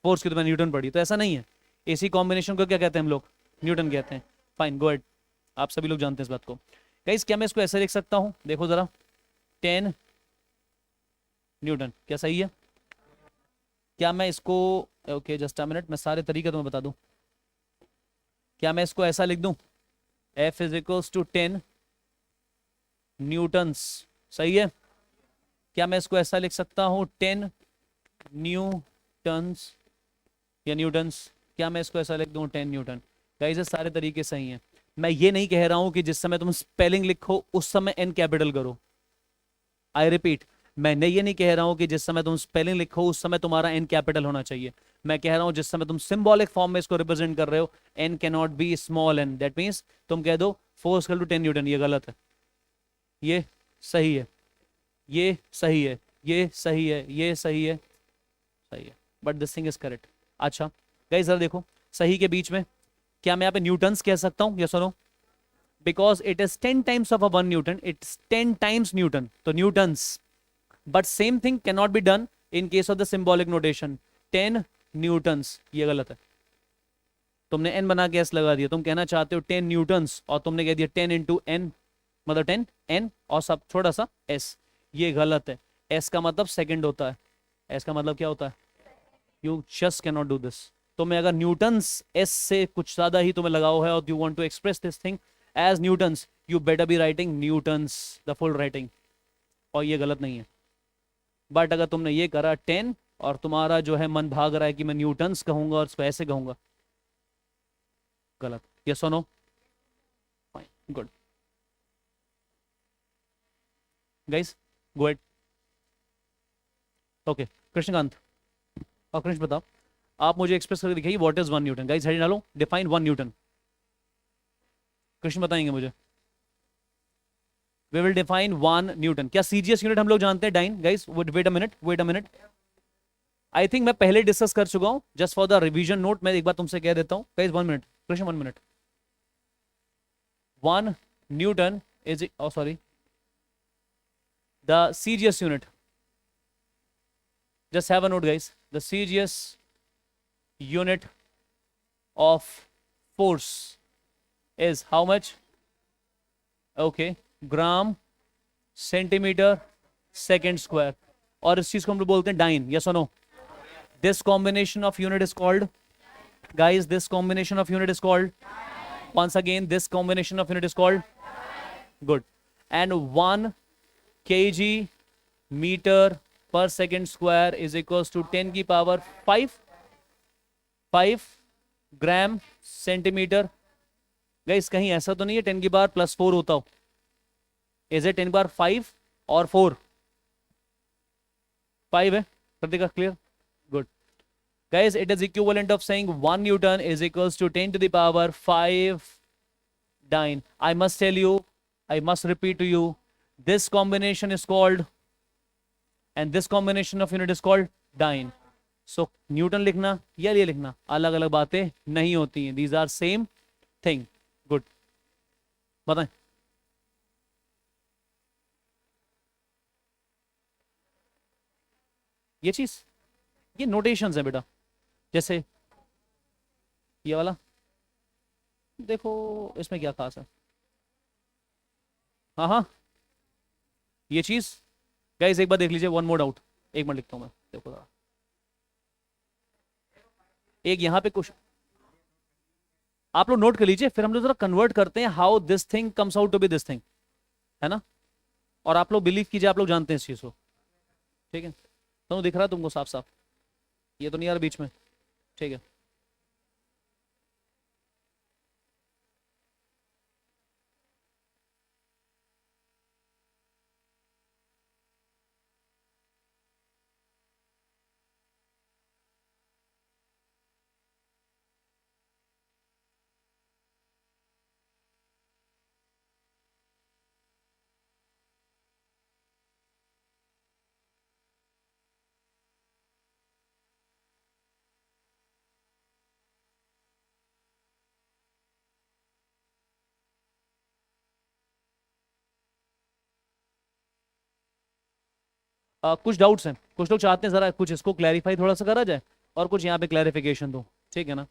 फोर्स की तो मैंने न्यूटन पढ़ी, तो ऐसा नहीं है। इसी कॉम्बिनेशन को क्या कहते हैं हम लोग? न्यूटन कहते हैं। फाइन, गो अहेड, आप सभी लोग जानते हैं इस बात को। गाइस क्या मैं इसको ऐसे लिख सकता हूँ, देखो जरा, 10 न्यूटन, क्या सही है? क्या मैं इसको, ओके जस्ट अ मिनट, मैं सारे तरीके तुम्हें बता दूं। क्या मैं इसको ऐसा लिख दूं, F is equals to 10 newtons, सही है? क्या मैं इसको ऐसा लिख सकता हूं 10 न्यूटन्स या न्यूटन्स? क्या मैं इसको ऐसा लिख दूं 10 न्यूटन? गाइस ये सारे तरीके सही हैं। मैं ये नहीं कह रहा हूं कि जिस समय तुम स्पेलिंग लिखो उस समय एन कैपिटल करो, आई रिपीट, मैंने ये नहीं कह रहा हूं कि जिस समय तुम स्पेलिंग लिखो उस समय तुम्हारा एन कैपिटल होना चाहिए। मैं कह रहा हूं जिस समय तुम सिंबॉलिक फॉर्म में इसको रिप्रेजेंट कर रहे हो, N can not be small n, that means तुम कह दो फोर्स इक्वल टू 10 न्यूटन, ये गलत है, ये सही है, ये सही है, ये सही है, ये सही है, सही है, but this thing is correct. अच्छा गाइस जरा देखो, सही के बीच में क्या मैं यहाँ पे न्यूटन्स कह सकता हूँ, यस और no? Because it is 10 times of a 1 newton, it's 10 times newton, तो newtons. But same thing can not be done in case of the symbolic notation, 10 newtons, ये गलत है। तुमने n बना के s लगा दिया, तुम कहना चाहते हो 10 न्यूटन्स और तुमने कह दिया 10 इंटू n, मतलब 10 n और सब छोटा सा s, ये गलत है। s का मतलब सेकंड होता है, s का मतलब क्या होता है? You just can not do this. तुम्हें अगर न्यूटन्स s से कुछ ज्यादा ही तुम्हें लगाओ है और you want to express this thing as newtons, you better be writing newtons the full writing, और ये गलत नहीं है। बट अगर तुमने ये करा 10 और तुम्हारा जो है मन भाग रहा है कि मैं न्यूटन्स कहूंगा और इसको ऐसे कहूंगा, गलत, यस और no? Fine, good guys, go ahead. Okay Krishnakant और कृष्ण बताओ, आप मुझे एक्सप्रेस करके दिखाइए what is 1 newton. Guys head डालो, डिफाइन 1 न्यूटन। कृष्ण बताएंगे मुझे, वी विल डिफाइन 1 न्यूटन। क्या सीजीएस यूनिट हम लोग जानते हैं? Dyne guys, wait a minute, wait a minute, I think मैं पहले डिस्कस कर चुका हूं, just for the revision note मैं एक बार तुमसे कह देता हूं। Guys 1 minute, Krishna 1 minute. 1 newton is, oh sorry, the CGS unit, just have a note guys, the CGS unit of force is how much? Okay, gram centimetre second square, और इस चीज को हम लोग बोलते हैं डाइन, यस और no? This combination of unit is called, guys this combination of unit is called, once again this combination of unit is called, good, and 1 kg meter per second square is equals to 10 की power 5 gram centimetre. Guys कहीं ऐसा तो नहीं है 10 की power +4 होता हो? Is it 10 की पावर 5 और 4? 5 है, प्रतिका clear, good. Guys, it is equivalent of saying 1 Newton is equals to 10 to the power 5 dyne. I must tell you, I must repeat to you, this combination is called, and this combination of unit is called dyne. So, Newton लिखना या ये लिखना अलग अलग बातें नहीं होती हैं. These are same thing. Good. बताएं. ये चीज, ये नोटेशंस है बेटा. जैसे ये वाला देखो, इसमें क्या खास है. हाँ हाँ, ये चीज गाइस एक बार देख लीजिए. वन मोर डाउट, एक मिनट लिखता हूं मैं, देखो जरा. एक यहां पे कुछ आप लोग नोट कर लीजिए, फिर हम लोग जरा कन्वर्ट करते हैं how this thing comes out to be this thing, है ना. और आप लोग बिलीव कीजिए, आप लोग जानते हैं इस चीज को, ठीक है. तो दिख रहा है तुमको साफ साफ? ये तो नहीं आ रहा बीच में, ठीक है. कुछ डाउट्स हैं, कुछ लोग चाहते हैं ज़रा कुछ इसको क्लैरिफाई थोड़ा सा करा जाए और कुछ यहाँ पे क्लैरिफिकेशन दो, ठीक है ना?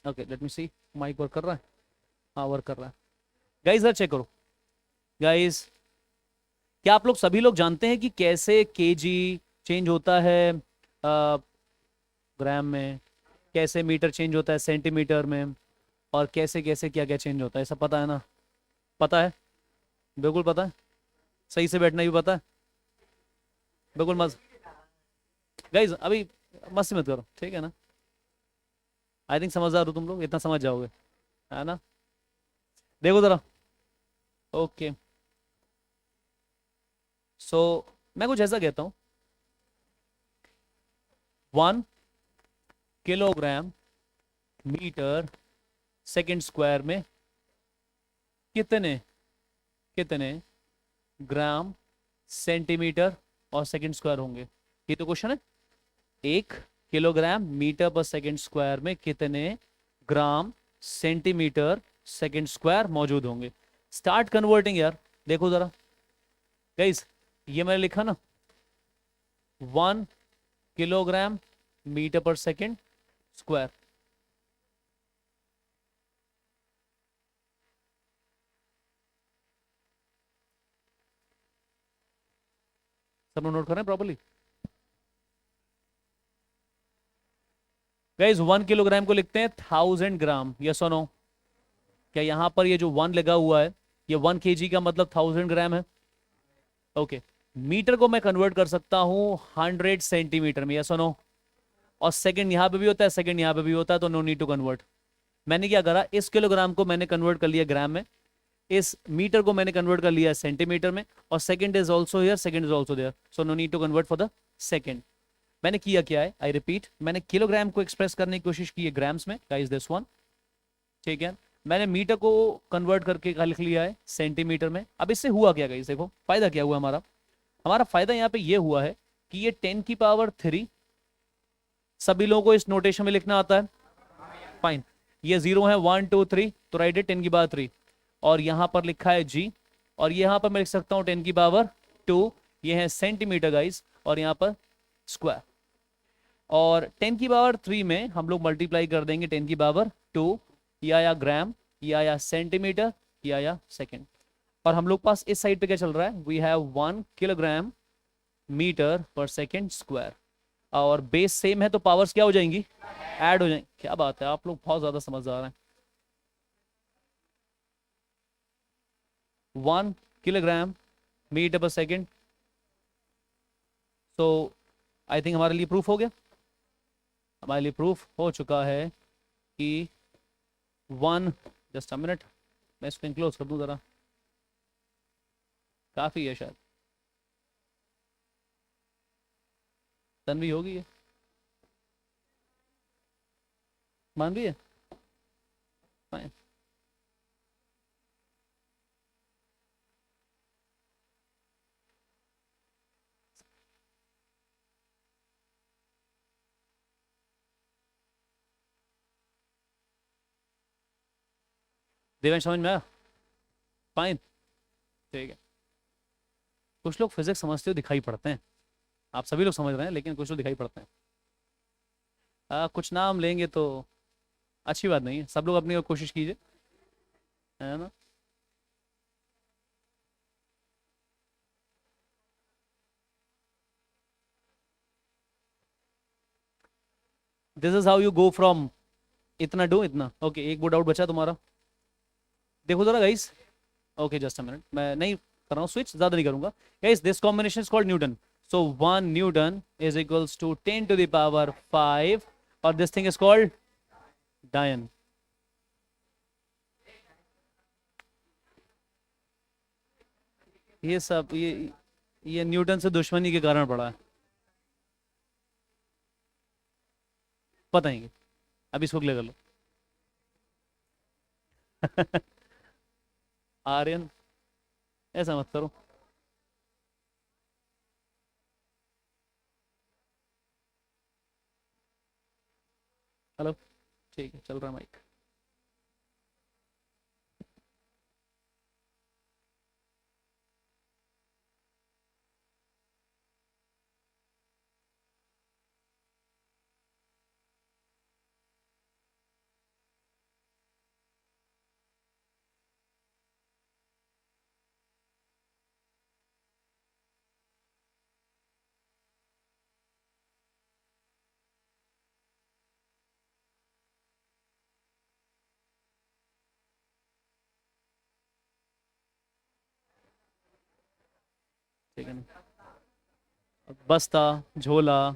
ओके लेट मी सी, माइक वर्क कर रहा है? हाँ वर्क कर रहा है। गाइस जरा चेक करो। गाइस क्या आप लोग सभी लोग जानते हैं कि कैसे केजी चेंज होता है ग्राम में, कैसे मीटर चेंज होता है सेंटीमीटर में, और कैसे कैसे क्या क्या चेंज होता है, सब पता है ना? पता है, बिल्कुल पता है। सही से बैठना भी पता है, बिल्कुल मस्त। गाइज अभी मस्ती मत करो, ठीक है ना? आई थिंक समझदार हो तुम लोग, इतना समझ जाओगे, है ना? देखो जरा। ओके सो मैं कुछ ऐसा कहता हूँ, 1 किलोग्राम मीटर सेकंड स्क्वायर में कितने कितने ग्राम सेंटीमीटर और सेकंड स्क्वायर होंगे? ये तो क्वेश्चन है। 1 kilogram metre per second square में कितने ग्राम सेंटीमीटर सेकंड स्क्वायर मौजूद होंगे? स्टार्ट कन्वर्टिंग यार। देखो जरा गाइस, ये मैंने लिखा ना, 1 kilogram metre per second square. सब लोग नोट कर रहे हैं प्रॉपर्ली? गाइस 1 किलोग्राम को लिखते हैं 1000 ग्राम, यस और नो? क्या यहाँ पर ये जो 1 लगा हुआ है, ये 1 kg का मतलब 1000 ग्राम है? ओके मीटर को मैं कन्वर्ट कर सकता हूँ 100 सेंटीमीटर में, यस और नो? और सेकंड यहाँ पे भी होता है, सेकंड यहाँ पे भी होता है, तो नो नीड टू कन्वर्ट। मैंने क्या करा, इस किलोग्राम को मैंने कन्वर्ट कर लिया ग्राम में, इस मीटर को मैंने कन्वर्ट कर लिया सेंटीमीटर में, और second is also here, second is also there, so no need to convert for the second. मैंने किया क्या है, आई रिपीट, मैंने किलोग्राम को एक्सप्रेस करने की कोशिश की है ग्राम्स में, गाइस दिस वन, ठीक है? मैंने मीटर को कन्वर्ट करके लिख लिया है सेंटीमीटर में। अब इससे हुआ क्या गाइस, देखो फायदा क्या हुआ हमारा। हमारा फायदा यहाँ पे ये हुआ है कि ये 10 की पावर 3, सभी लोगों को इस नोटेशन में लिखना आता है, फाइन। ये 0 है, 1 2 3, तो राइट है 10 की पावर 3, और यहाँ पर लिखा है जी, और यहाँ पर मैं लिख सकता हूँ 10 की पावर 2, ये है सेंटीमीटर गाइस, और यहाँ पर स्क्वायर। और 10 की पावर 3 में हम लोग मल्टीप्लाई कर देंगे 10 की पावर 2, या ग्राम, या सेंटीमीटर, या सेकंड। और हम लोग पास इस साइड पे क्या चल रहा है, we have 1 kilogram metre per second square, और बेस सेम है तो पावर्स क्या हो जाएंगी, ऐड हो जाएंगी। क्या बात है, आप लोग बहुत ज्यादा समझदार हैं। 1 किलोग्राम मीटर पर सेकंड, तो आई थिंक हमारे लिए प्रूफ हो गया, हमारे लिए प्रूफ हो चुका है कि 1, जस्ट अ मिनट, मैं इसको क्लोज कर दूं जरा, काफी है शायद, तन्वी होगी ये, मान भी है, फाइन। देवेंश समझ में आया? फाइन, ठीक है। कुछ लोग फिजिक्स समझते हो दिखाई पड़ते हैं, आप सभी लोग समझ रहे हैं लेकिन कुछ लोग दिखाई पड़ते हैं। कुछ नाम लेंगे तो अच्छी बात नहीं है, सब लोग अपनी ओर कोशिश कीजिए, है ना? This is how you go from इतना डू इतना। ओके एक वो डाउट बचा तुम्हारा, देखो जरा guys. Okay just a minute, मैं नहीं कर रहा हूँ स्विच, ज्यादा नहीं करूंगा। Guys this combination is called newton, so 1 newton is equals to 10 to the power 5, और दिस थिंग इज कॉल्ड डायन। ये सब ये न्यूटन से दुश्मनी के कारण पड़ा है, पता ही नहीं। अब इसको क्लियर कर लो। आर्यन, ऐसा मत करो। हेलो, ठीक है चल रहा है माइक। ठीक है ना, बस्ता, झोला,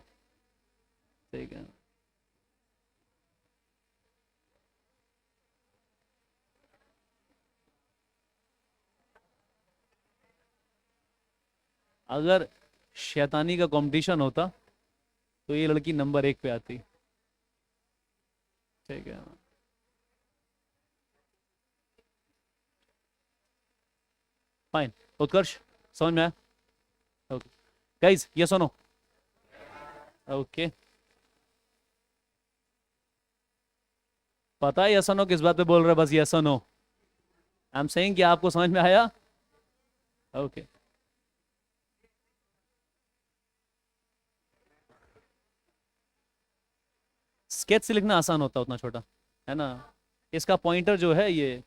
ठीक है। अगर शैतानी का कंपटीशन होता तो ये लड़की नंबर 1 पे आती। ठीक है, फाइन। उत्कर्ष, समझ में आया? ओके गाइस, ये सुनो। ओके, पता है यस और नो किस बात पे बोल रहे हैं? बस यस और नो। आई एम सेइंग कि आपको समझ में आया? ओके। स्केच से लिखना आसान होता है, उतना छोटा, है ना? इसका पॉइंटर जो है ये।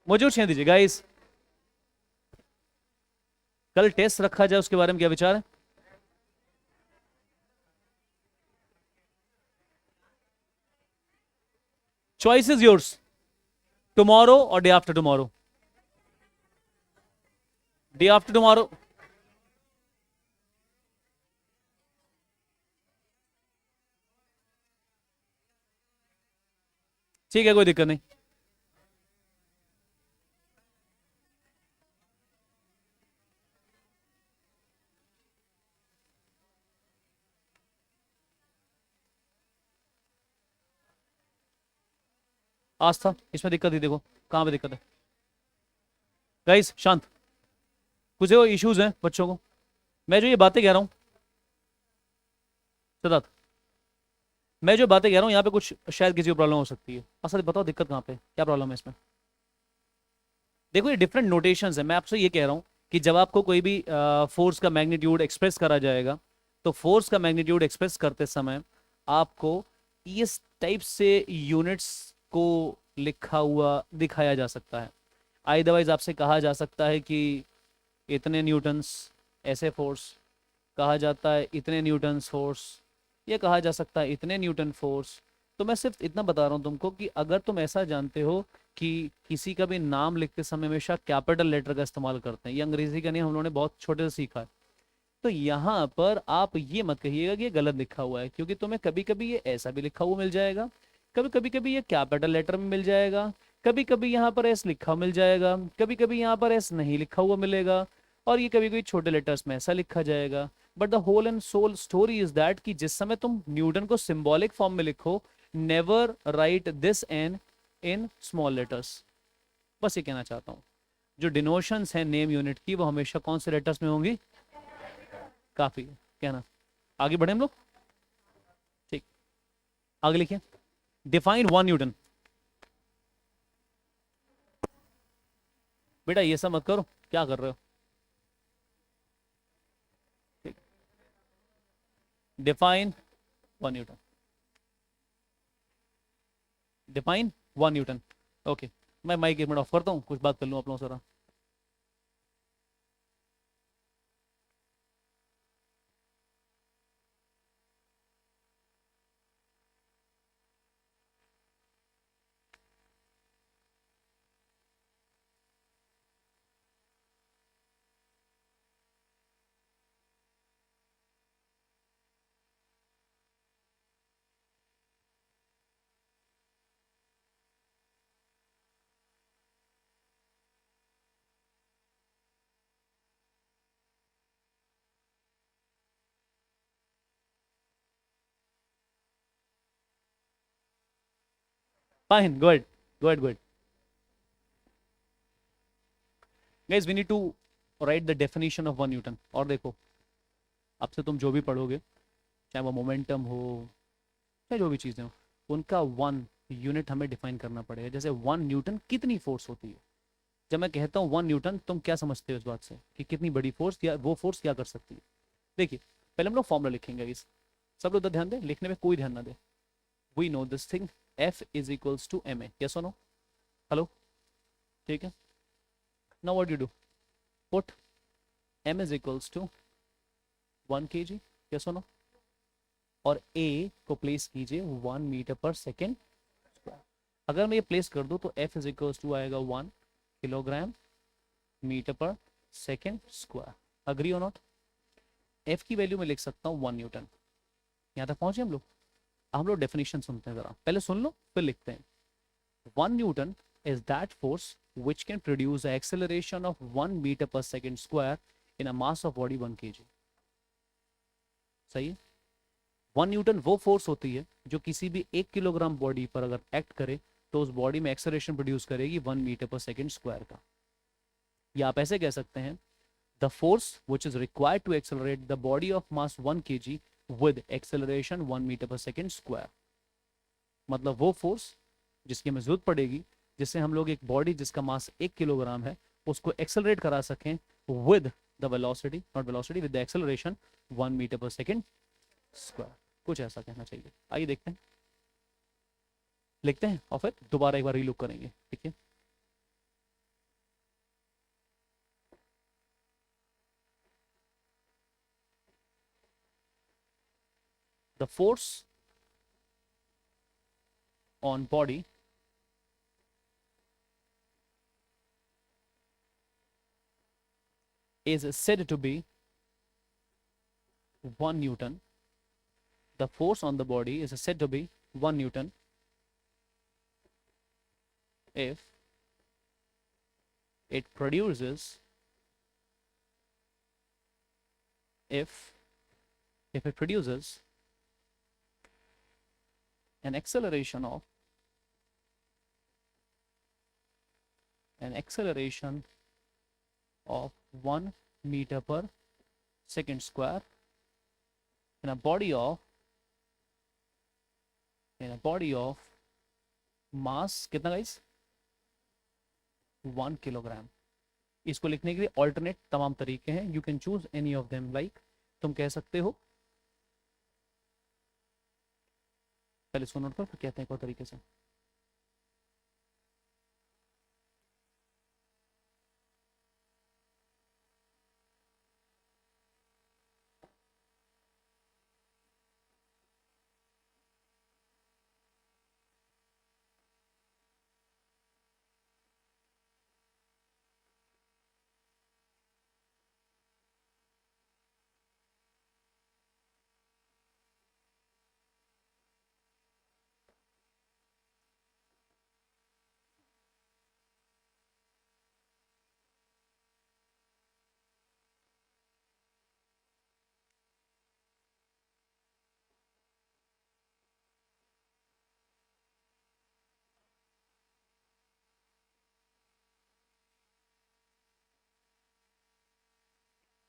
मुझे छेड़ दीजिए गाइस। कल टेस्ट रखा जाए, उसके बारे में क्या विचार है? Choice is yours. टुमारो और day after tomorrow? Day after tomorrow. ठीक है, कोई दिक्कत नहीं। आस्था, इसमें दिक्कत ही देखो, कहाँ पे दिक्कत है? गाइस शांत। कुछ इश्यूज हैं बच्चों को। मैं जो ये बातें कह रहा हूँ, सिद्धार्थ, मैं जो बातें कह रहा हूँ यहाँ पे कुछ शायद किसी को प्रॉब्लम हो सकती है। असल बताओ दिक्कत कहाँ पे, क्या प्रॉब्लम है इसमें? देखो ये डिफरेंट नोटेशंस है। मैं आपसे ये कह रहा हूँ कि जब आपको कोई भी फोर्स का मैग्नीट्यूड एक्सप्रेस करा जाएगा, तो फोर्स का मैग्नीट्यूड एक्सप्रेस करते समय आपको इस टाइप से यूनिट्स को लिखा हुआ दिखाया जा सकता है। अदरवाइज आपसे कहा जा सकता है कि इतने न्यूटन्स ऐसे फोर्स, कहा जाता है इतने न्यूटन्स फोर्स, ये कहा जा सकता है इतने न्यूटन फोर्स। तो मैं सिर्फ इतना बता रहा हूँ तुमको कि अगर तुम ऐसा जानते हो कि किसी का भी नाम लिखते समय हमेशा कैपिटल लेटर का इस्तेमाल करते हैं, ये अंग्रेजी का नियम हम लोगों ने बहुत छोटे से सीखा है, तो यहाँ पर आप ये मत कहिएगा कि ये गलत लिखा हुआ है, क्योंकि तुम्हें कभी कभी ये ऐसा भी लिखा हुआ मिल जाएगा, कभी कभी ये कैपिटल लेटर में मिल जाएगा, कभी कभी यहाँ पर एस लिखा हुआ मिल जाएगा, कभी कभी यहाँ पर एस नहीं लिखा हुआ मिलेगा, और ये कभी कभी छोटे लेटर्स में ऐसा लिखा जाएगा। But the whole and sole story is that कि जिस समय तुम न्यूटन को सिंबॉलिक फॉर्म में लिखो, never write this N in small letters. बस ये कहना चाहता हूँ। जो डिनोशंस हैं नेम यूनिट की, वो हमेशा कौन से लेटर्स में होंगी? काफी है कहना। आगे बढ़े हम लोग। ठीक, आगे लिखिए। Define 1 Newton. बेटा ये सब मत करो, क्या कर रहे हो? ठीक, define 1 newton. Define 1 newton. Okay, मैं माइक 1 मिनट ऑफ करता हूँ, कुछ बात कर लूँ आप लोगों से। Fine, good, good, good. Guys we need to write the definition of 1 newton. और देखो अब से तुम जो भी पढ़ोगे, चाहे वो मोमेंटम हो, चाहे जो भी चीज़ें हो, उनका 1 यूनिट हमें डिफाइन करना पड़ेगा। जैसे 1 न्यूटन कितनी फोर्स होती है। जब मैं कहता हूँ 1 न्यूटन, तुम क्या समझते हो इस बात से कि कितनी बड़ी फोर्स, या वो फोर्स क्या कर सकती है। देखिए पहले हम लोग फॉर्मूला लिखेंगे इस, सब लोग उधर ध्यान दें, लिखने में कोई ध्यान ना दे। We know this thing, F is equals to ma, yes और नो। हेलो, ठीक है। Now what you do, put m is equals to 1 kg, yes और नो। और a को प्लेस कीजिए 1 मीटर पर सेकेंड। अगर मैं ये प्लेस कर दूं तो F इज इक्वल्स टू आएगा 1 kilogram metre per second square. Agree और नॉट। F की वैल्यू में लिख सकता हूँ 1 न्यूटन। यहाँ तक पहुंचे हम लोग। हम लोग डेफिनेशन सुनते हैं, जरा पहले सुन लो फिर लिखते हैं। 1 Newton is that force which can produce an acceleration of 1 meter per second square in a mass of body 1 kg। सही है। 1 न्यूटन वो फोर्स होती है जो किसी भी 1 किलोग्राम बॉडी पर अगर एक्ट करे तो उस बॉडी में एक्सेलरेशन प्रोड्यूस करेगी 1 मीटर पर सेकेंड स्क्वायर का। या आप ऐसे कह सकते हैं, the force which is required to accelerate the body of mass 1 kg with acceleration 1 metre per second square. मतलब वो फोर्स जिसकी हमें जरूरत पड़ेगी जिससे हम लोग एक बॉडी जिसका मास 1 किलोग्राम है उसको एक्सेलरेट करा सकें with the velocity, not velocity, with the acceleration 1 metre per second square. कुछ ऐसा कहना चाहिए। आइए देखते हैं, लिखते हैं और फिर दोबारा एक बार रीलुक करेंगे, ठीक है। The force on body is said to be 1 Newton. The force on the body is said to be 1 Newton if it produces, if it produces an acceleration of 1 meter per second square in a body of mass कितना guys, 1 kilogram. इसको लिखने के लिए alternate तमाम तरीके हैं, you can choose any of them. Like तुम कह सकते हो, पहले सुनो फिर कहते हैं एक और तरीके से।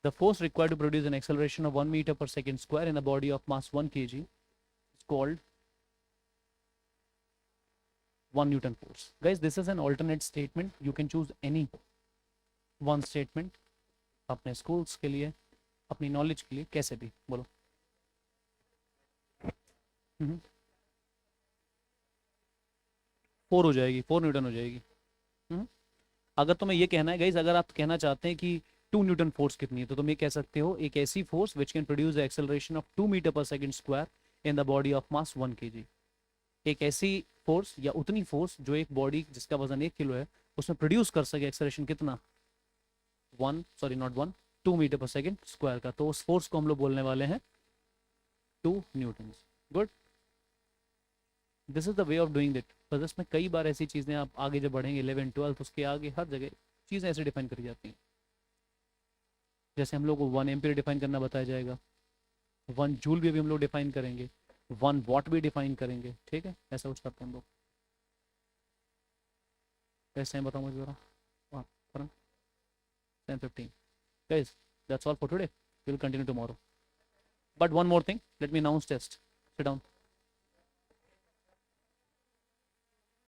The force required to produce an acceleration of 1 meter per second square in a body of mass 1 kg is called 1 Newton force. Guys, this is an alternate statement. You can choose any one statement अपने schools के लिए, अपनी knowledge के लिए, कैसे भी बोलो। 4 हो जाएगी, 4 न्यूटन हो जाएगी। अगर तुम्हें ये कहना है गाइज, अगर आप कहना चाहते हैं कि 2 न्यूटन फोर्स कितनी है, तो तुम ये कह सकते हो एक ऐसी force which can produce acceleration of 2 metre per second square in the body of mass 1 kg। एक ऐसी फोर्स या उतनी फोर्स जो एक बॉडी जिसका वजन 1 किलो है उसमें प्रोड्यूस कर सके एक्सेलरेशन कितना, 2 मीटर पर सेकेंड स्क्वायर का। तो उस फोर्स को हम लोग बोलने वाले हैं 2 Newton. Good, this is the way of doing it. बस इसमें कई बार ऐसी चीज़ें आप आगे जब बढ़ेंगे 11 12 उसके आगे हर जगह चीज़ें ऐसे डिफाइन करी जाती हैं। जैसे हम लोग को 1 एम्पियर डिफाइन करना बताया जाएगा, 1 जूल भी हम लोग डिफाइन करेंगे, 1 वॉट भी डिफाइन करेंगे, ठीक है। ऐसा कुछ करते हैं हम लोग। कैसे हैं बताओ मुझे ज़रा। 10 15 Guys, that's all for today. We'll continue tomorrow. But one more thing, let me announce test. Sit down.